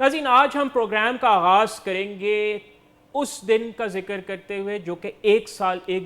ناظرین، آج ہم پروگرام کا آغاز کریں گے اس دن کا ذکر کرتے ہوئے جو کہ ایک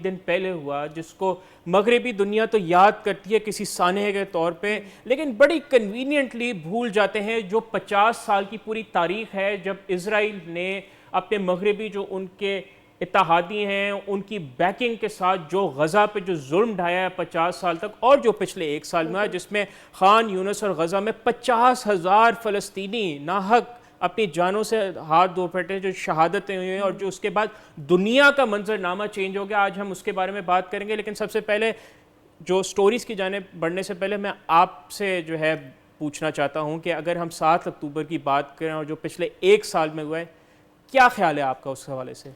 دن پہلے ہوا، جس کو مغربی دنیا تو یاد کرتی ہے کسی سانحے کے طور پہ، لیکن بڑی کنوینینٹلی بھول جاتے ہیں جو 50 سال کی پوری تاریخ ہے جب اسرائیل نے اپنے مغربی جو ان کے اتحادی ہیں ان کی بیکنگ کے ساتھ جو غزہ پہ جو ظلم ڈھایا ہے 50 سال تک، اور جو پچھلے ایک سال میں جس میں خان یونس اور غزہ میں 50,000 فلسطینی ناحق اپنی جانوں سے ہاتھ دھو بیٹھے، جو شہادتیں ہوئی ہیں، اور جو اس کے بعد دنیا کا منظرنامہ چینج ہو گیا. آج ہم اس کے بارے میں بات کریں گے، لیکن سب سے پہلے جو سٹوریز کی جانب بڑھنے سے پہلے میں آپ سے جو ہے پوچھنا چاہتا ہوں کہ اگر ہم 7 اکتوبر کی بات کریں اور جو پچھلے ایک سال میں ہوا ہے، کیا خیال ہے آپ کا اس حوالے سے؟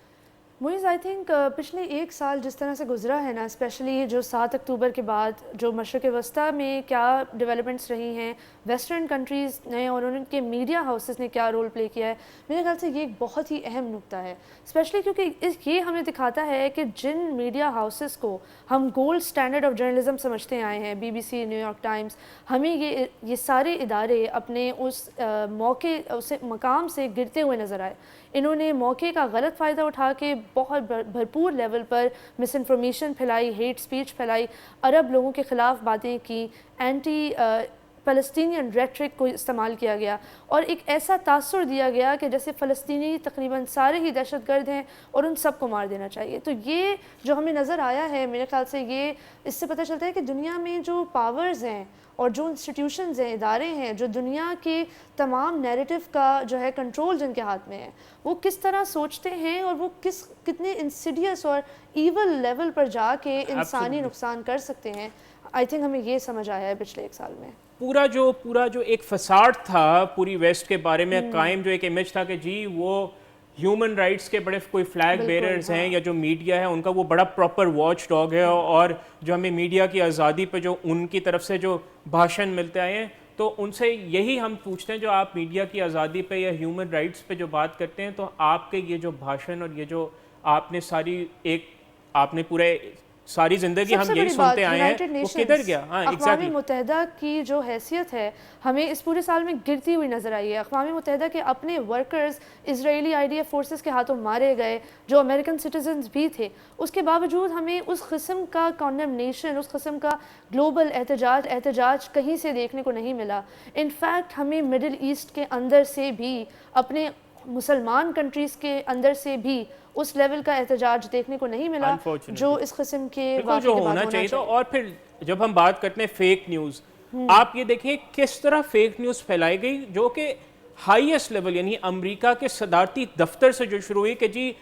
موئز آئی تھنک پچھلے ایک سال جس طرح سے گزرا ہے نا، اسپیشلی جو 7 اکتوبر کے بعد جو مشرق وسطیٰ میں کیا ڈیولپمنٹس رہی ہیں، ویسٹرن کنٹریز نے اور ان کے میڈیا ہاؤسز نے کیا رول پلے کیا ہے، میرے خیال سے یہ ایک بہت ہی اہم نقطہ ہے. اسپیشلی کیونکہ یہ ہمیں دکھاتا ہے کہ جن میڈیا ہاؤسز کو ہم گولڈ سٹینڈرڈ آف جرنلزم سمجھتے آئے ہیں، B B C, New York Times, ہمیں یہ سارے ادارے اپنے اس مقام سے گرتے ہوئے نظر آئے. انہوں نے موقع کا غلط فائدہ اٹھا کے بہت بھرپور لیول پر مس انفارمیشن پھیلائی، ہیٹ سپیچ پھیلائی، عرب لوگوں کے خلاف باتیں کی، اینٹی فلسطینین ریٹرک کو استعمال کیا گیا، اور ایک ایسا تاثر دیا گیا کہ جیسے فلسطینی تقریباً سارے ہی دہشت گرد ہیں اور ان سب کو مار دینا چاہیے. تو یہ جو ہمیں نظر آیا ہے، میرے خیال سے یہ اس سے پتہ چلتا ہے کہ دنیا میں جو پاورز ہیں اور جو انسٹیٹیوشنز ہیں، ادارے ہیں، جو دنیا کے تمام نیریٹو کا جو ہے کنٹرول جن کے ہاتھ میں ہے، وہ کس طرح سوچتے ہیں اور وہ کتنے انسیڈیس اور ایول لیول پر جا کے انسانی نقصان کر سکتے ہیں. آئی تھنک ہمیں یہ سمجھ آیا ہے پچھلے ایک سال میں. پورا جو ایک فساد تھا پوری ویسٹ کے بارے میں قائم، جو ایک امیج تھا کہ جی وہ ہیومن رائٹس کے بڑے کوئی فلیگ بیررز ہیں، یا جو میڈیا ہے ان کا وہ بڑا پراپر واچ ڈاگ ہے، اور جو ہمیں میڈیا کی آزادی پہ جو ان کی طرف سے جو بھاشن ملتے آئے ہیں، تو ان سے یہی ہم پوچھتے ہیں جو آپ میڈیا کی آزادی پہ یا ہیومن رائٹس پہ جو بات کرتے ہیں، تو آپ کے یہ جو بھاشن اور یہ جو آپ نے آپ نے پورے ساری زندگی ہم یہی سنتے آئے ہیں، وہ کدھر گیا؟ اقوام متحدہ کی جو حیثیت ہے ہمیں اس پورے سال میں گرتی ہوئی نظر آئی ہے. اقوام متحدہ کے اپنے workers Israeli I D F forces کے ہاتھوں مارے گئے، جو امریکن سٹیزنز بھی تھے. اس کے باوجود ہمیں اس قسم کا کانڈمنیشن، اس قسم کا گلوبل احتجاج کہیں سے دیکھنے کو نہیں ملا. انفیکٹ ہمیں مڈل ایسٹ کے اندر سے بھی، اپنے مسلمان کنٹریز کے اندر سے بھی اس لیول کا احتجاج دیکھنے کو نہیں ملا جو اس قسم کے واقعے کے بعد ہونا چاہیے. اور پھر جب ہم بات کرتے ہیں فیک نیوز، آپ یہ دیکھیں کس طرح فیک نیوز پھیلائی گئی، جو کہ ہائیسٹ لیول یعنی امریکہ کے صدارتی دفتر سے جو شروع ہوئی کہ جی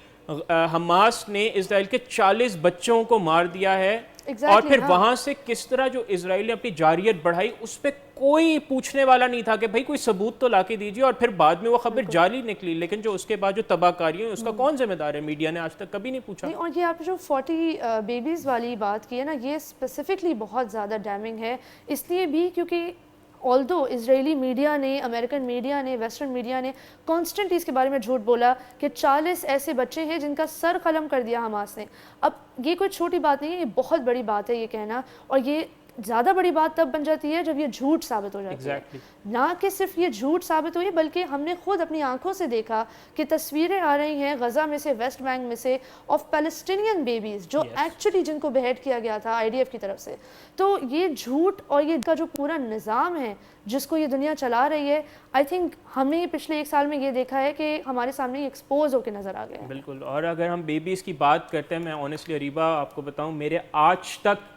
حماس نے اسرائیل کے 40 بچوں کو مار دیا ہے، اور پھر وہاں سے کس طرح جو اسرائیل نے اپنی جارحیت بڑھائی، اس پہ کوئی پوچھنے والا نہیں تھا کہ بھائی کوئی ثبوت تو لا کے دیجیے، اور پھر بعد میں وہ خبر جعلی نکلی. لیکن جو اس کے بعد جو تباہ کاری ہوئی اس کا کون ذمہ دار ہے؟ میڈیا نے آج تک کبھی نہیں پوچھا. اور یہ آپ جو 40 بیبیز والی بات کی ہے نا، یہ اسپیسیفکلی بہت زیادہ ڈیمنگ ہے، اس لیے بھی کیونکہ آلدو اسرائیلی میڈیا نے، امریکن میڈیا نے، ویسٹرن میڈیا نے کانسٹنٹلی اس کے بارے میں جھوٹ بولا کہ 40 ایسے بچے ہیں جن کا سر قلم کر دیا حماس نے. اب یہ کوئی چھوٹی بات نہیں ہے، یہ بہت بڑی بات ہے یہ کہنا، اور یہ زیادہ بڑی بات تب بن جاتی ہے جب یہ جھوٹ ثابت ہو جاتی ہے. نہ کہ صرف یہ جھوٹ ثابت ہوئی، بلکہ ہم نے خود اپنی آنکھوں سے دیکھا کہ تصویریں آ رہی ہیں غزہ میں سے، ویسٹ بینک میں سے، آف پیلسٹینین بیبیز جو ایکچولی جن کو بیہیڈ کیا گیا تھا آئی ڈی ایف کی طرف سے. تو یہ جھوٹ اور یہ کا جو پورا نظام ہے جس کو یہ دنیا چلا رہی ہے، آئی تھنک ہمیں پچھلے ایک سال میں یہ دیکھا ہے کہ ہمارے سامنے یہ ایکسپوز ہو کے نظر آ گیا ہے. بالکل. اور اگر ہم بیبیز کی بات کرتے ہیں، میں آنیسٹلی اریبہ آپ کو بتاؤں، میرے آج تک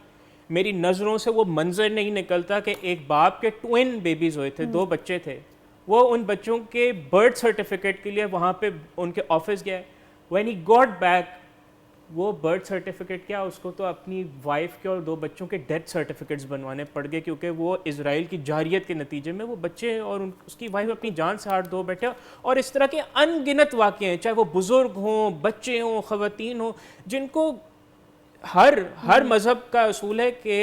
میری نظروں سے وہ منظر نہیں نکلتا کہ ایک باپ کے ٹوین بیبیز ہوئے تھے، 2 بچے تھے، وہ ان بچوں کے برتھ سرٹیفکیٹ کے لیے وہاں پہ ان کے آفس گیا. وین ہی گاٹ بیک، وہ برتھ سرٹیفکیٹ کیا، اس کو تو اپنی وائف کے اور 2 بچوں کے ڈیتھ سرٹیفکیٹس بنوانے پڑ گئے، کیونکہ وہ اسرائیل کی جارحیت کے نتیجے میں وہ بچے اور اس کی وائف اپنی جان سے ہاتھ دھو بیٹھے. اور اس طرح کے ان گنت واقعے ہیں، چاہے وہ بزرگ ہوں، بچے ہوں، خواتین ہوں، جن کو ہر مذہب کا اصول ہے کہ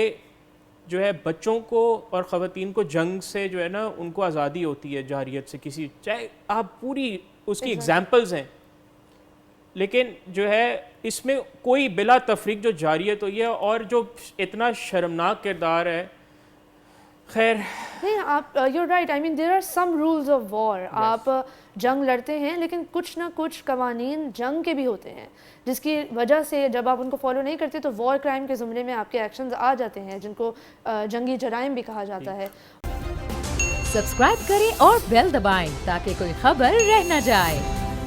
جو ہے بچوں کو اور خواتین کو جنگ سے جو ہے نا ان کو آزادی ہوتی ہے جارحیت سے، کسی چاہے آپ پوری اس کی ایگزامپلز ہیں، لیکن جو ہے اس میں کوئی بلا تفریق جو جارحیت ہوئی ہے. اور جو اتنا شرمناک کردار ہے خیر نہیں آپ you right I mean there are some rules of war. آپ جنگ لڑتے ہیں لیکن کچھ نہ کچھ قوانین جنگ کے بھی ہوتے ہیں جس کی وجہ سے جب آپ ان کو فالو نہیں کرتے تو وار کرائم کے زمرے میں آپ کے ایکشنز آ جاتے ہیں جن کو جنگی جرائم بھی کہا جاتا ہے. سبسکرائب کریں اور بیل دبائیں تاکہ کوئی خبر رہ نہ جائے.